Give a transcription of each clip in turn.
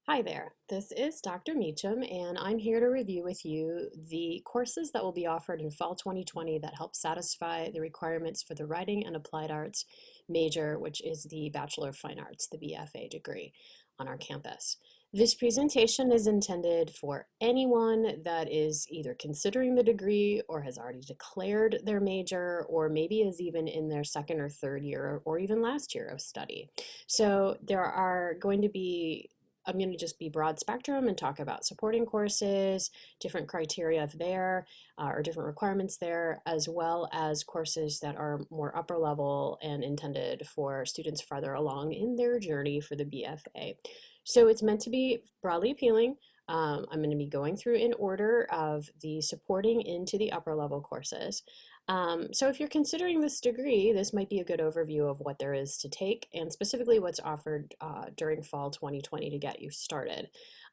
Hi there, this is Dr. Meacham, and I'm here to review with you the courses that will be offered in fall 2020 that help satisfy the requirements for the Writing and Applied Arts major, which is the Bachelor of Fine Arts, the B.F.A degree on our campus. This presentation is intended for anyone that is either considering the degree or has already declared their major, or maybe is even in their second or third year or even last year of study. So there are going to be I'm going to just be broad spectrum and talk about supporting courses, different criteria there, or different requirements there, as well as courses that are more upper level and intended for students farther along in their journey for the BFA. So it's meant to be broadly appealing. I'm going to be going through in order of the supporting into the upper level courses. So if you're considering this degree, this might be a good overview of what there is to take and specifically what's offered during fall 2020 to get you started.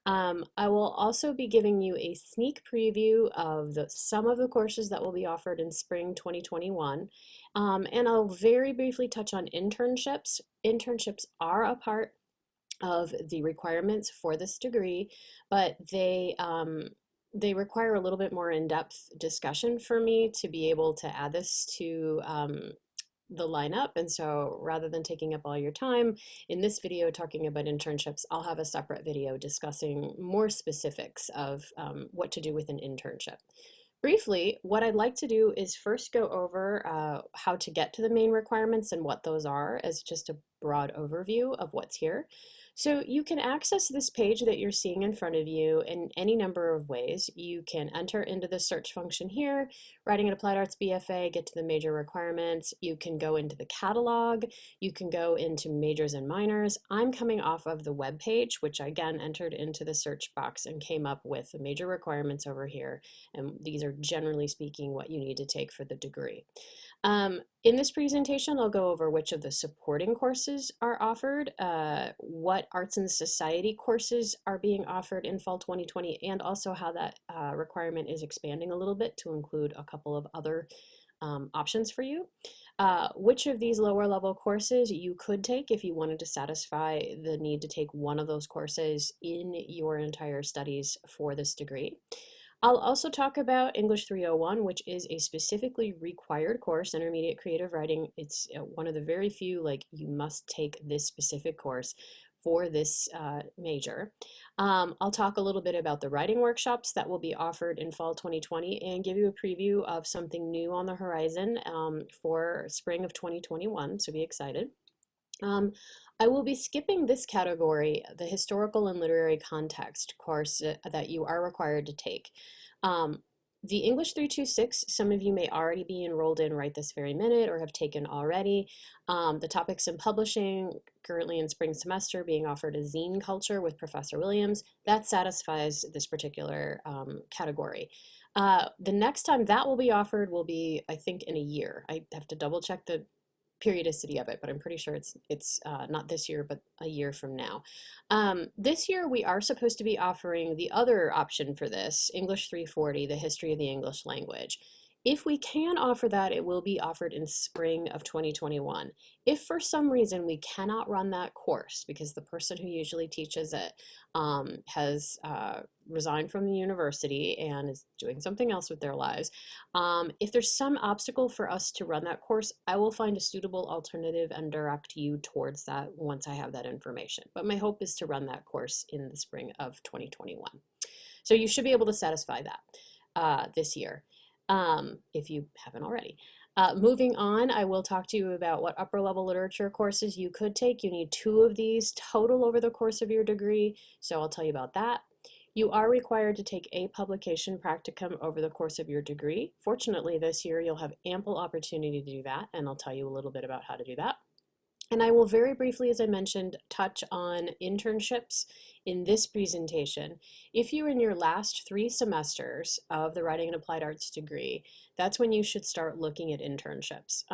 I will also be giving you a sneak preview of some of the courses that will be offered in spring 2021. And I'll very briefly touch on internships. Internships are a part of the requirements for this degree, but they require a little bit more in-depth discussion for me to be able to add this to the lineup. And so rather than taking up all your time in this video talking about internships, I'll have a separate video discussing more specifics of what to do with an internship. Briefly, what I'd like to do is first go over how to get to the main requirements and what those are as just a broad overview of what's here. So you can access this page that you're seeing in front of you in any number of ways. You can enter into the search function here, Writing and Applied Arts BFA, get to the major requirements. You can go into the catalog. You can go into majors and minors. I'm coming off of the web page, which I again entered into the search box and came up with the major requirements over here. And these are generally speaking what you need to take for the degree. In this presentation, I'll go over which of the supporting courses are offered, what arts and society courses are being offered in fall 2020, and also how that requirement is expanding a little bit to include a couple of other options for you. Which of these lower level courses you could take if you wanted to satisfy the need to take one of those courses in your entire studies for this degree. I'll also talk about English 301, which is a specifically required course, Intermediate Creative Writing. It's one of the very few, like, you must take this specific course for this major. I'll talk a little bit about the writing workshops that will be offered in fall 2020 and give you a preview of something new on the horizon for spring of 2021, so be excited. I will be skipping this category, the historical and literary context course that you are required to take. The English 326, some of you may already be enrolled in right this very minute or have taken already. The topics in publishing, currently in spring semester, being offered a zine culture with Professor Williams, that satisfies this particular category. The next time that will be offered will be, I think, in a year. I have to double check the periodicity of it, but I'm pretty sure it's not this year, but a year from now. This year we are supposed to be offering the other option for this, English 340, the history of the English language. If we can offer that, it will be offered in spring of 2021. If for some reason we cannot run that course because the person who usually teaches it has resigned from the university and is doing something else with their lives, if there's some obstacle for us to run that course, I will find a suitable alternative and direct you towards that once I have that information. But my hope is to run that course in the spring of 2021. So you should be able to satisfy that this year if you haven't already. Moving on, I will talk to you about what upper level literature courses you could take. You need 2 of these total over the course of your degree, so I'll tell you about that. You are required to take a publication practicum over the course of your degree. Fortunately, this year you'll have ample opportunity to do that, and I'll tell you a little bit about how to do that. And I will very briefly, as I mentioned, touch on internships in this presentation. If you're in your last 3 semesters of the Writing and Applied Arts degree, that's when you should start looking at internships.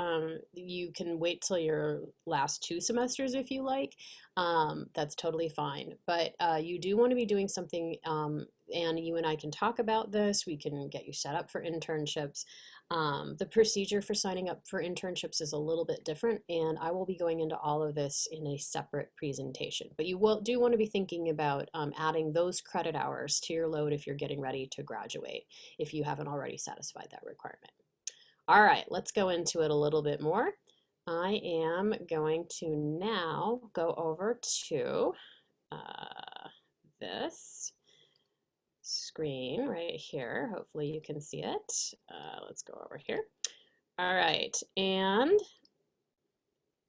You can wait till your last 2 semesters if you like, That's totally fine. But you do want to be doing something, and you and I can talk about this. We can get you set up for internships. The procedure for signing up for internships is a little bit different, and I will be going into all of this in a separate presentation. But you do want to be thinking about adding those credit hours to your load if you're getting ready to graduate, if you haven't already satisfied that requirement. All right, let's go into it a little bit more. I am going to now go over to this screen right here. Hopefully you can see it. Let's go over here. All right, and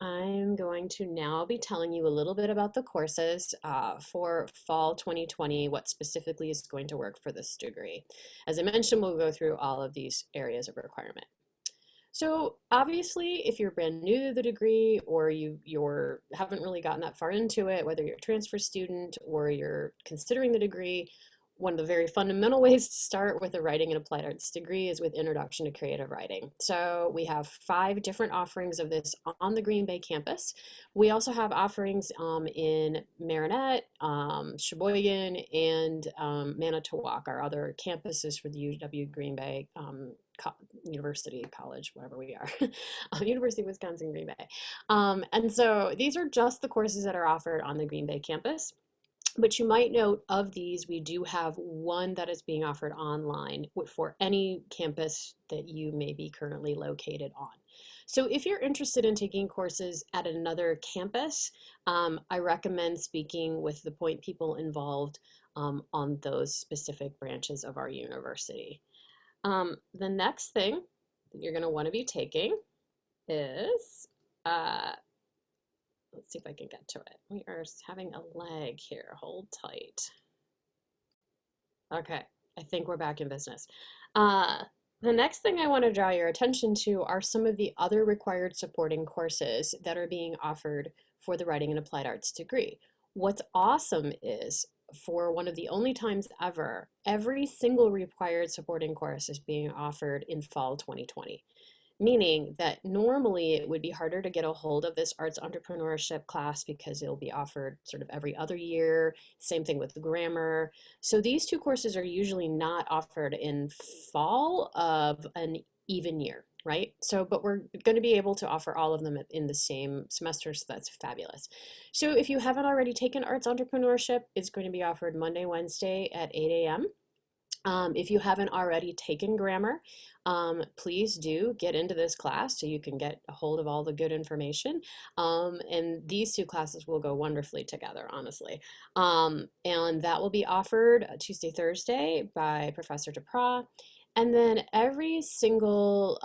I'm going to now be telling you a little bit about the courses for fall 2020, what specifically is going to work for this degree. As I mentioned, we'll go through all of these areas of requirement. So obviously, if you're brand new to the degree or you're haven't really gotten that far into it, whether you're a transfer student or you're considering the degree, one of the very fundamental ways to start with a writing and applied arts degree is with Introduction to Creative Writing. So we have 5 different offerings of this on the Green Bay campus. We also have offerings in Marinette, Sheboygan, and Manitowoc, our other campuses for the UW Green Bay University College, whatever we are, University of Wisconsin, Green Bay. And so these are just the courses that are offered on the Green Bay campus. But you might note of these, we do have one that is being offered online for any campus that you may be currently located on. So if you're interested in taking courses at another campus, I recommend speaking with the point people involved on those specific branches of our university. The next thing that you're going to want to be taking is let's see if I can get to it. We are having a lag here. Hold tight. Okay, I think we're back in business. The next thing I want to draw your attention to are some of the other required supporting courses that are being offered for the Writing and Applied Arts degree. What's awesome is, for one of the only times ever, every single required supporting course is being offered in fall 2020. Meaning that normally it would be harder to get a hold of this arts entrepreneurship class because it'll be offered sort of every other year. Same thing with grammar. So these 2 courses are usually not offered in fall of an even year, right? So, but we're going to be able to offer all of them in the same semester, so that's fabulous. So if you haven't already taken arts entrepreneurship, it's going to be offered Monday, Wednesday at 8 a.m. If you haven't already taken grammar, please do get into this class so you can get a hold of all the good information. And these 2 classes will go wonderfully together, honestly. And that will be offered Tuesday, Thursday by Professor DePra. And then every single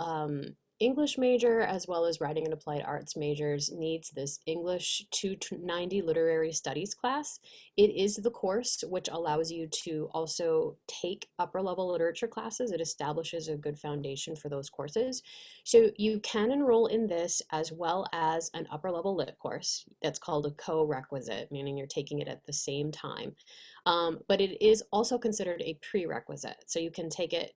English major, as well as Writing and Applied Arts majors, needs this English 290 Literary Studies class. It is the course which allows you to also take upper level literature classes. It establishes a good foundation for those courses. So you can enroll in this as well as an upper level lit course that's called a co-requisite, meaning you're taking it at the same time. But it is also considered a prerequisite. So you can take it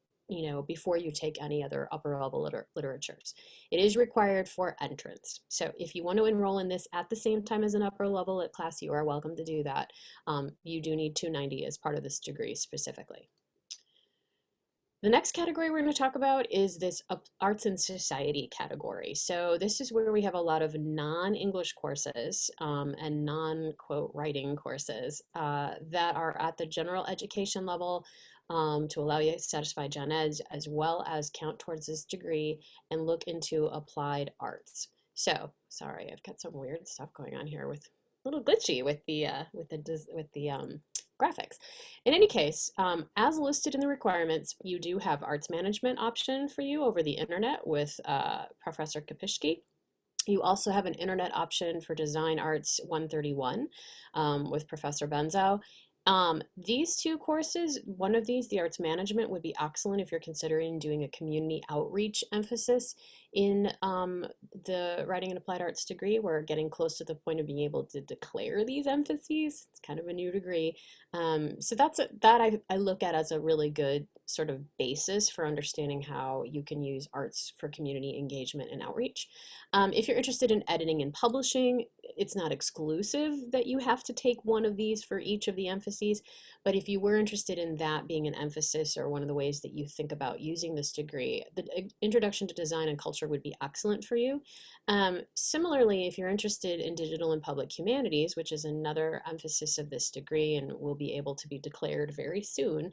before you take any other upper level literatures. It is required for entrance. So if you want to enroll in this at the same time as an upper level lit class, you are welcome to do that. You do need 290 as part of this degree specifically. The next category we're going to talk about is this arts and society category. So this is where we have a lot of non-English courses and non-quote writing courses that are at the general education level, to allow you to satisfy gen eds as well as count towards this degree and look into applied arts. So sorry, I've got some weird stuff going on here, with a little glitchy with the graphics. In any case, as listed in the requirements, you do have arts management option for you over the internet with Professor Kapishki. You also have an internet option for Design Arts 131 with Professor Benzo. These 2 courses, one of these, the arts management, would be excellent if you're considering doing a community outreach emphasis in the Writing and Applied Arts degree. We're getting close to the point of being able to declare these emphases. It's kind of a new degree. So that I look at as a really good sort of basis for understanding how you can use arts for community engagement and outreach. If you're interested in editing and publishing, it's not exclusive that you have to take one of these for each of the emphases, but if you were interested in that being an emphasis or one of the ways that you think about using this degree, the Introduction to Design and Culture would be excellent for you. Similarly, if you're interested in Digital and Public Humanities, which is another emphasis of this degree and will be able to be declared very soon,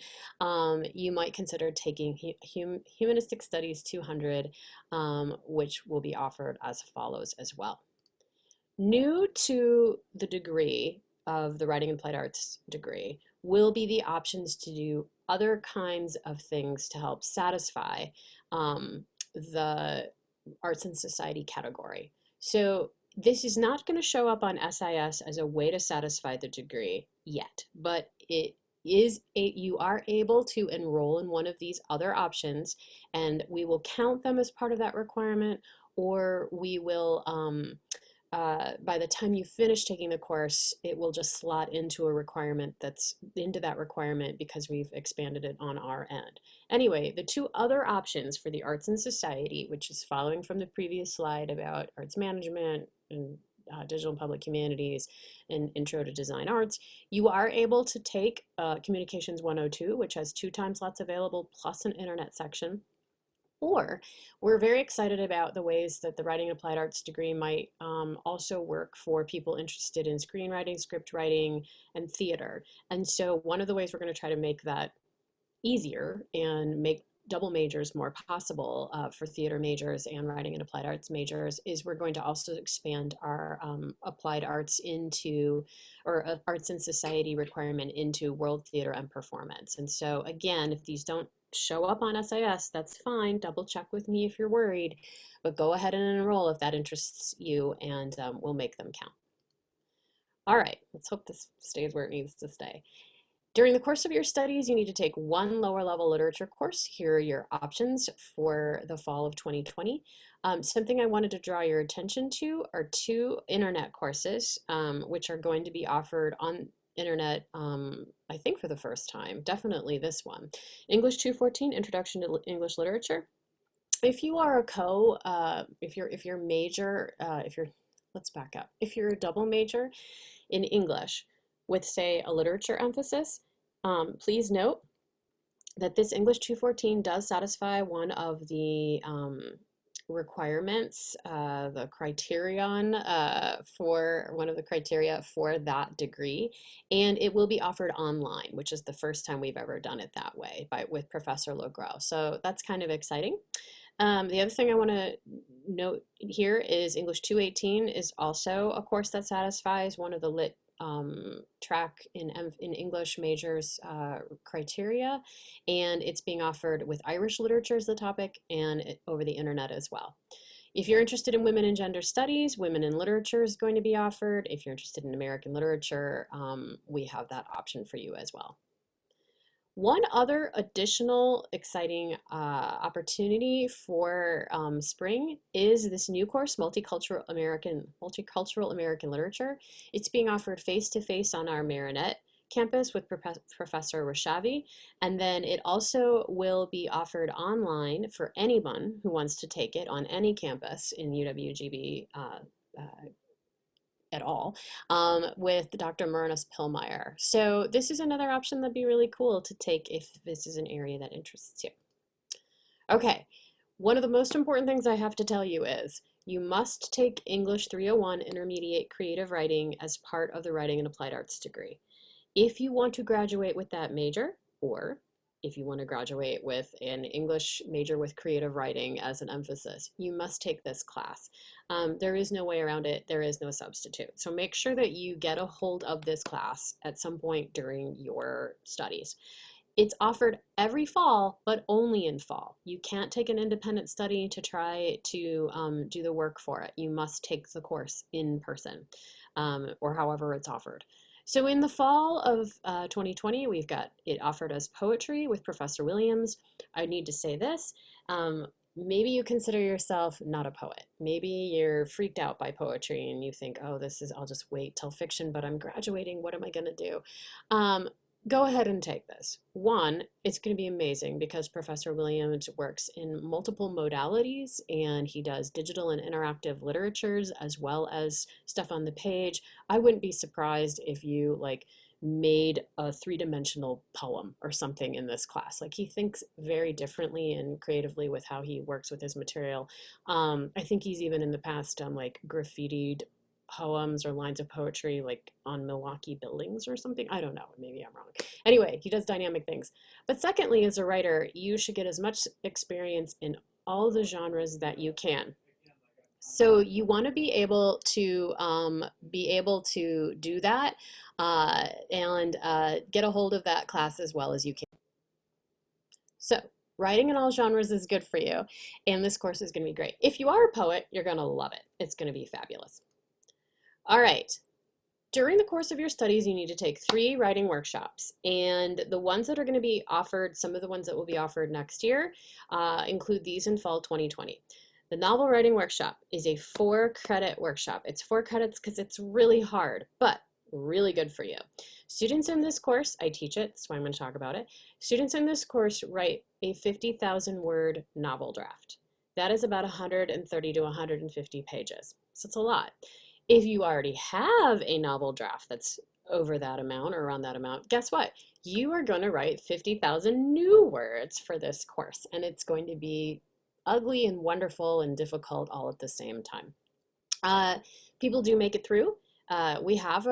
you might consider taking Humanistic Studies 200, which will be offered as follows as well. New to the degree of the Writing and Applied Arts degree will be the options to do other kinds of things to help satisfy the Arts and Society category. So this is not going to show up on SIS as a way to satisfy the degree yet, but you are able to enroll in one of these other options, and we will count them as part of that requirement, or we will by the time you finish taking the course, it will just slot into a requirement that's into that requirement because we've expanded it on our end. Anyway, the two other options for the Arts and Society, which is following from the previous slide about arts management and digital and public humanities and intro to design arts, you are able to take Communications 102, which has 2 time slots available plus an internet section. Or we're very excited about the ways that the Writing and Applied Arts degree might also work for people interested in screenwriting, script writing, and theater. And so one of the ways we're going to try to make that easier and make double majors more possible for theater majors and writing and applied arts majors is we're going to also expand our applied arts into, or arts and society requirement into world theater and performance. And so again, if these don't show up on SIS, that's fine. Double check with me if you're worried, but go ahead and enroll if that interests you, and we'll make them count. All right, let's hope this stays where it needs to stay. During the course of your studies, you need to take one lower level literature course. Here are your options for the fall of 2020. Something I wanted to draw your attention to are 2 internet courses, which are going to be offered on internet, I think for the first time, definitely this one. English 214, Introduction to English Literature. If you are a if you're major, let's back up. If you're a double major in English with, say, a literature emphasis, please note that this English 214 does satisfy one of the requirements, the criterion for one of the criteria for that degree, and it will be offered online, which is the first time we've ever done it that way with Professor Legros. So that's kind of exciting. The other thing I want to note here is English 218 is also a course that satisfies one of the lit track in English majors criteria, and it's being offered with Irish literature as the topic and over the internet as well. If you're interested in women and gender studies, women in literature is going to be offered. If you're interested in American literature, we have that option for you as well. One other additional exciting opportunity for spring is this new course, Multicultural American Literature. It's being offered face-to-face on our Marinette campus with Professor Rashavi, and then it also will be offered online for anyone who wants to take it on any campus in UWGB at all, with Dr. Myrnas Pillmeyer. So this is another option that'd be really cool to take if this is an area that interests you. Okay, one of the most important things I have to tell you is you must take English 301 Intermediate Creative Writing as part of the Writing and Applied Arts degree. If you want to graduate with that major, or if you want to graduate with an English major with creative writing as an emphasis, you must take this class. There is no way around it. There is no substitute. So make sure that you get a hold of this class at some point during your studies. It's offered every fall, but only in fall. You can't take an independent study to try to do the work for it. You must take the course in person, or however it's offered. So in the fall of 2020, we've got it offered as poetry with Professor Williams. I need to say this. Maybe you consider yourself not a poet. Maybe you're freaked out by poetry and you think, oh, I'll just wait till fiction, but I'm graduating. What am I going to do? Go ahead and take this. One, it's going to be amazing because Professor Williams works in multiple modalities and he does digital and interactive literatures as well as stuff on the page. I wouldn't be surprised if you like made a three-dimensional poem or something in this class. Like he thinks very differently and creatively with how he works with his material. I think he's even in the past done like graffitied poems or lines of poetry like on Milwaukee buildings or something. I don't know. Maybe I'm wrong. Anyway, he does dynamic things. But secondly, as a writer, you should get as much experience in all the genres that you can. So you want to be able to do that and get a hold of that class as well as you can. So writing in all genres is good for you, and this course is going to be great. If you are a poet, you're going to love it. It's going to be fabulous. All right. During the course of your studies, you need to take 3 writing workshops, and the ones that are going to be offered, some of the ones that will be offered next year, include these in fall 2020. The novel writing workshop is a 4-credit workshop. It's 4 credits because it's really hard, but really good for you. Students in this course, I teach it, that's why I'm going to talk about it. Students in this course write a 50,000 word novel draft. That is about 130 to 150 pages, so it's a lot. If you already have a novel draft that's over that amount or around that amount, guess what? You are going to write 50,000 new words for this course, and it's going to be ugly and wonderful and difficult all at the same time. Uh, People do make it through. When we have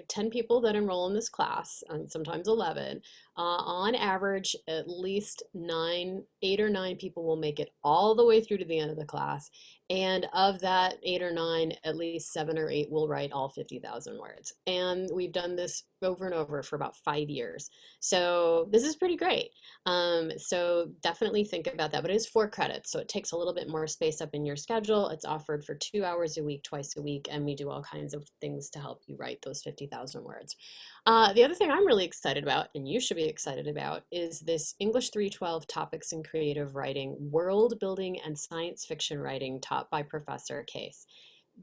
10 people that enroll in this class, and sometimes 11, on average, at least 8 or 9 people will make it all the way through to the end of the class. And of that 8 or 9, at least 7 or 8 will write all 50,000 words. And we've done this over and over for about 5 years. So this is pretty great. So definitely think about that, but it is 4 credits, so it takes a little bit more space up in your schedule. It's offered for 2 hours a week, twice a week, and we do all kinds of things to help you write those 50,000 words. The other thing I'm really excited about, and you should be excited about, is this English 312 Topics in Creative Writing, World Building and Science Fiction Writing taught by Professor Case.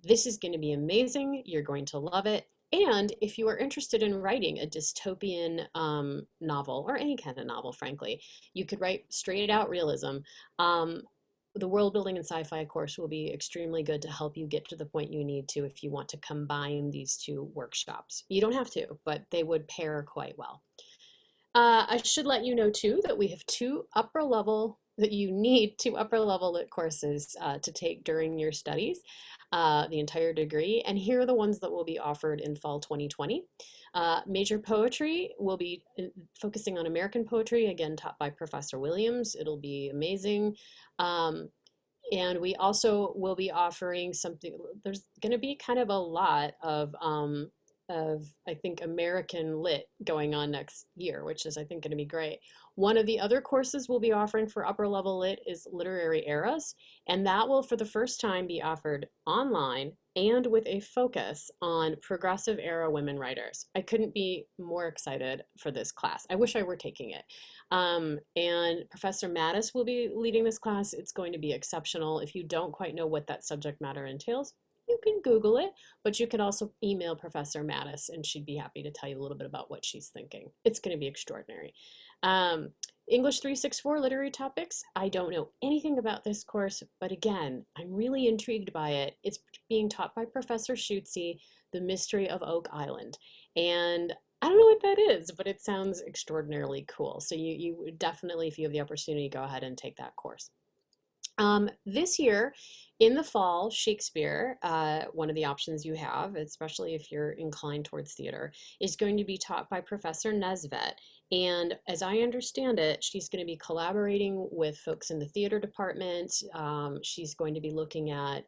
This is going to be amazing. You're going to love it. And if you are interested in writing a dystopian novel, or any kind of novel, frankly, you could write straight out realism. The world building and sci-fi course will be extremely good to help you get to the point you need to if you want to combine these 2 workshops. You don't have to, but they would pair quite well. I should let you know too that we have 2 upper level that you need 2 upper level lit courses to take during your studies, the entire degree. And here are the ones that will be offered in fall 2020. Major poetry will be focusing on American poetry, again taught by Professor Williams. It'll be amazing. And we also will be offering something, there's going to be kind of a lot of I think American Lit going on next year, which is I think going to be great. One of the other courses we'll be offering for upper level Lit is Literary Eras, and that will for the first time be offered online and with a focus on progressive era women writers. I couldn't be more excited for this class. I wish I were taking it. And Professor Mattis will be leading this class. It's going to be exceptional. If you don't quite know what that subject matter entails, you can Google it, but you can also email Professor Mattis and she'd be happy to tell you a little bit about what she's thinking. It's going to be extraordinary. English 364 Literary Topics. I don't know anything about this course, but again, I'm really intrigued by it. It's being taught by Professor Schutze, The Mystery of Oak Island. And I don't know what that is, but it sounds extraordinarily cool. So you definitely, if you have the opportunity, go ahead and take that course. This year, in the fall, Shakespeare, one of the options you have, especially if you're inclined towards theater, is going to be taught by Professor Nesvet. And as I understand it, she's going to be collaborating with folks in the theater department. She's going to be looking at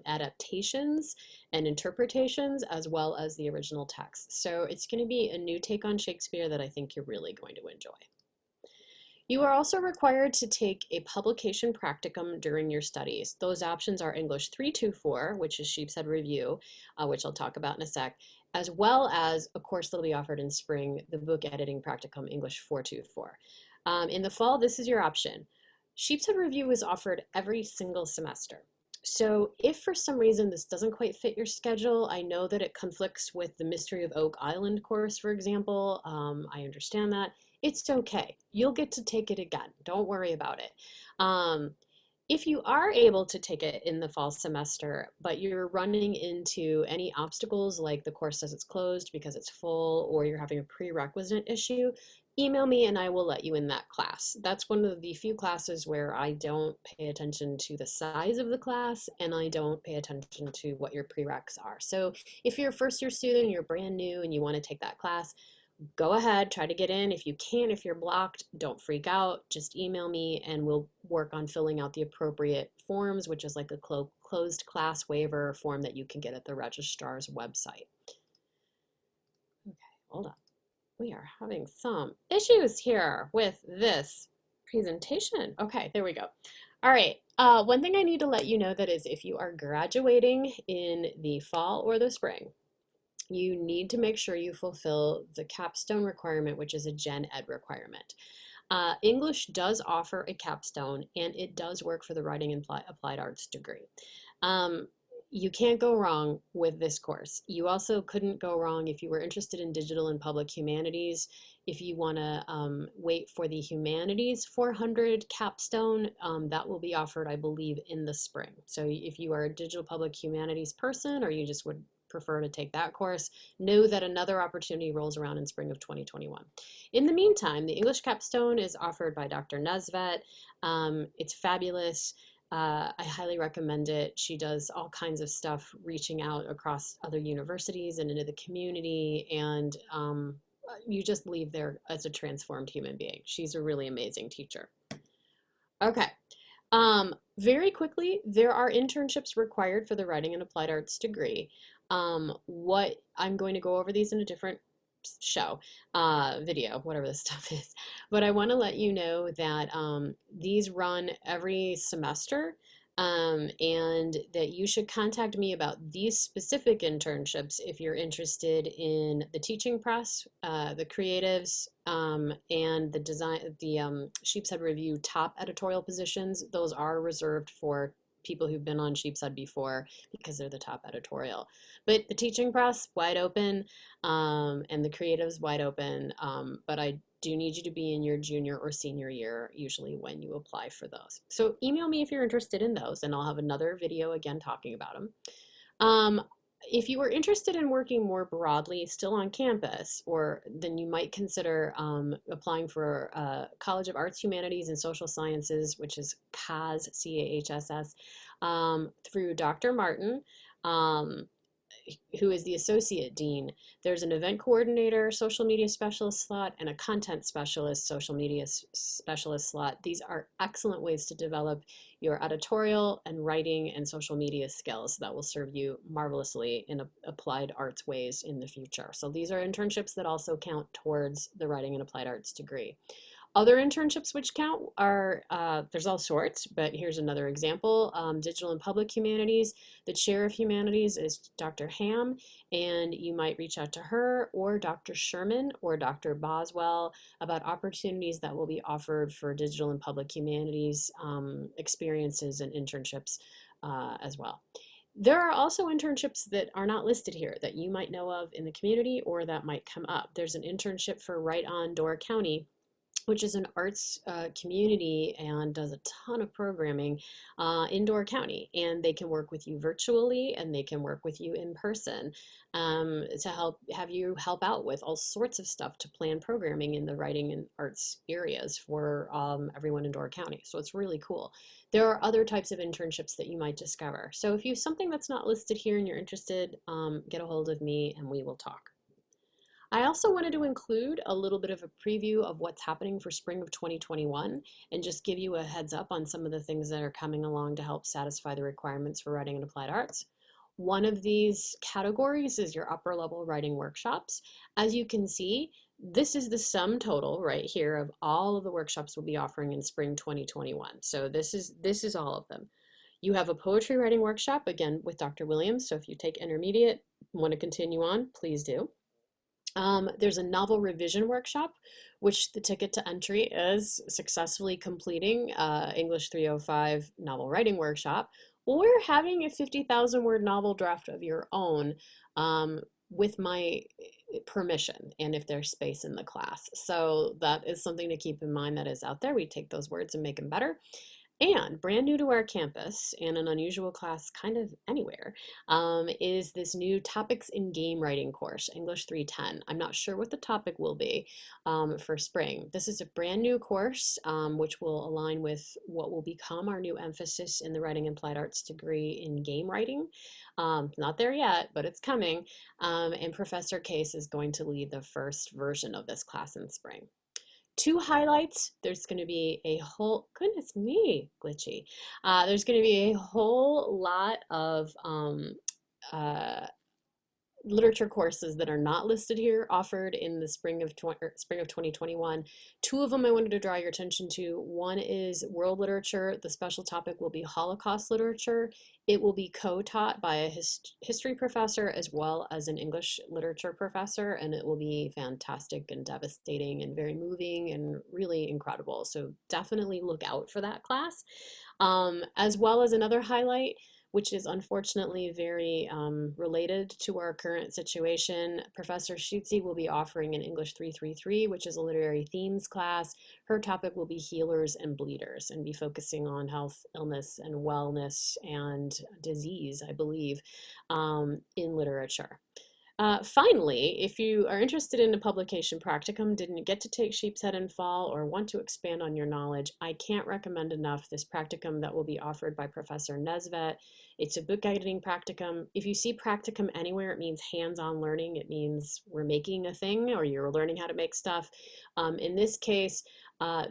adaptations and interpretations as well as the original text. So it's going to be a new take on Shakespeare that I think you're really going to enjoy. You are also required to take a publication practicum during your studies. Those options are English 324, which is Sheepshead Review, which I'll talk about in a sec, as well as a course that'll be offered in spring, the Book Editing Practicum English 424. In the fall, this is your option. Sheepshead Review is offered every single semester. So if for some reason this doesn't quite fit your schedule, I know that it conflicts with the Mystery of Oak Island course, for example. I understand that. It's okay. You'll get to take it again. Don't worry about it. Um, if you are able to take it in the fall semester, but you're running into any obstacles like the course says it's closed because it's full or you're having a prerequisite issue, email me and I will let you in that class. That's one of the few classes where I don't pay attention to the size of the class and I don't pay attention to what your prereqs are. So if you're a first year student, you're brand new and you want to take that class, go ahead, try to get in. If you can't, if you're blocked, don't freak out. Just email me and we'll work on filling out the appropriate forms, which is like a closed class waiver form that you can get at the registrar's website. Okay, hold on. We are having some issues here with this presentation. Okay, there we go. All right, one thing I need to let you know that is if you are graduating in the fall or the spring, you need to make sure you fulfill the capstone requirement, which is a gen ed requirement. English does offer a capstone and it does work for the writing and applied arts degree. You can't go wrong with this course. You also couldn't go wrong if you were interested in digital and public humanities. If you want to wait for the humanities 400 capstone, that will be offered, I believe, in the spring. So if you are a digital public humanities person or you just would prefer to take that course, know that another opportunity rolls around in spring of 2021. In the meantime, the English capstone is offered by Dr. Nesvet. It's fabulous. I highly recommend it. She does all kinds of stuff reaching out across other universities and into the community, and you just leave there as a transformed human being. She's a really amazing teacher. Okay. Very quickly, there are internships required for the writing and applied arts degree. What I'm going to go over these in a different show, video, whatever this stuff is. But I want to let you know that these run every semester and that you should contact me about these specific internships if you're interested in the teaching press, the creatives, and the design, the Sheepshead Review top editorial positions. Those are reserved for people who've been on Sheepshead before because they're the top editorial. But the teaching press, wide open, and the creatives, wide open. But I do need you to be in your junior or senior year, usually when you apply for those. So email me if you're interested in those, and I'll have another video again talking about them. If you are interested in working more broadly still on campus, or then you might consider applying for College of Arts, Humanities, and Social Sciences, which is CAHSS, C-A-H-S-S, through Dr. Martin, who is the associate dean. There's an event coordinator, social media specialist slot, and a content specialist, social media specialist slot. These are excellent ways to develop your editorial and writing and social media skills that will serve you marvelously in applied arts ways in the future. So these are internships that also count towards the writing and applied arts degree. Other internships which count are, there's all sorts, but here's another example. Digital and Public Humanities. The chair of humanities is Dr. Ham, and you might reach out to her or Dr. Sherman or Dr. Boswell about opportunities that will be offered for digital and public humanities experiences and internships as well. There are also internships that are not listed here that you might know of in the community or that might come up. There's an internship for Right On Door County, which is an arts community and does a ton of programming in Door County. And they can work with you virtually and they can work with you in person to have you help out with all sorts of stuff to plan programming in the writing and arts areas for everyone in Door County. So it's really cool. There are other types of internships that you might discover. So if you have something that's not listed here and you're interested, get a hold of me and we will talk. I also wanted to include a little bit of a preview of what's happening for spring of 2021 and just give you a heads up on some of the things that are coming along to help satisfy the requirements for writing and applied arts. One of these categories is your upper level writing workshops. As you can see, this is the sum total right here of all of the workshops we'll be offering in spring 2021. So this is all of them. You have a poetry writing workshop, again, with Dr. Williams. So if you take intermediate, want to continue on, please do. There's a novel revision workshop, which the ticket to entry is successfully completing English 305 novel writing workshop, or having a 50,000 word novel draft of your own um, with my permission and if there's space in the class. So that is something to keep in mind that is out there. We take those words and make them better. And brand new to our campus and an unusual class kind of anywhere is this new Topics in Game Writing course, English 310. I'm not sure what the topic will be for spring. This is a brand new course which will align with what will become our new emphasis in the Writing and Applied Arts degree in game writing. Not there yet, but it's coming. And Professor Case is going to lead the first version of this class in spring. Two highlights. There's going to be a whole, goodness me, glitchy. There's going to be a whole lot of uh, literature courses that are not listed here offered in the spring of 2021. Two of them I wanted to draw your attention to. One is world literature. The special topic will be Holocaust literature. It will be co-taught by a history professor as well as an English literature professor, and it will be fantastic and devastating and very moving and really incredible. So definitely look out for that class. As well as another highlight, which is unfortunately very related to our current situation. Professor Schutze will be offering an English 333, which is a literary themes class. Her topic will be healers and bleeders and be focusing on health, illness, and wellness and disease, I believe, in literature. Finally, if you are interested in a publication practicum, didn't get to take Sheepshead in fall, or want to expand on your knowledge, I can't recommend enough this practicum that will be offered by Professor Nesvet. It's a book editing practicum. If you see practicum anywhere, it means hands-on learning. It means we're making a thing or you're learning how to make stuff. In this case,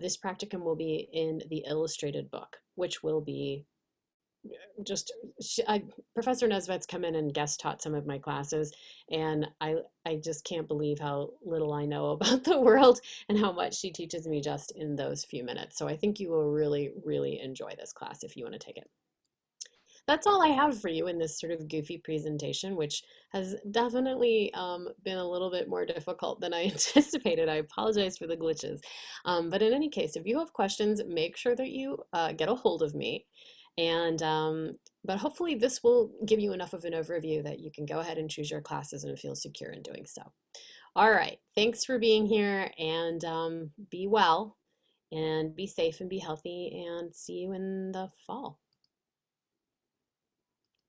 this practicum will be in the illustrated book, which will be just Professor Nesvet's come in and guest taught some of my classes, and I just can't believe how little I know about the world and how much she teaches me just in those few minutes. So I think you will really, really enjoy this class if you want to take it. That's all I have for you in this sort of goofy presentation, which has definitely been a little bit more difficult than I anticipated. I apologize for the glitches. But in any case, if you have questions, make sure that you get a hold of me. And but hopefully this will give you enough of an overview that you can go ahead and choose your classes and feel secure in doing so. All right, thanks for being here, and be well and be safe and be healthy, and see you in the fall.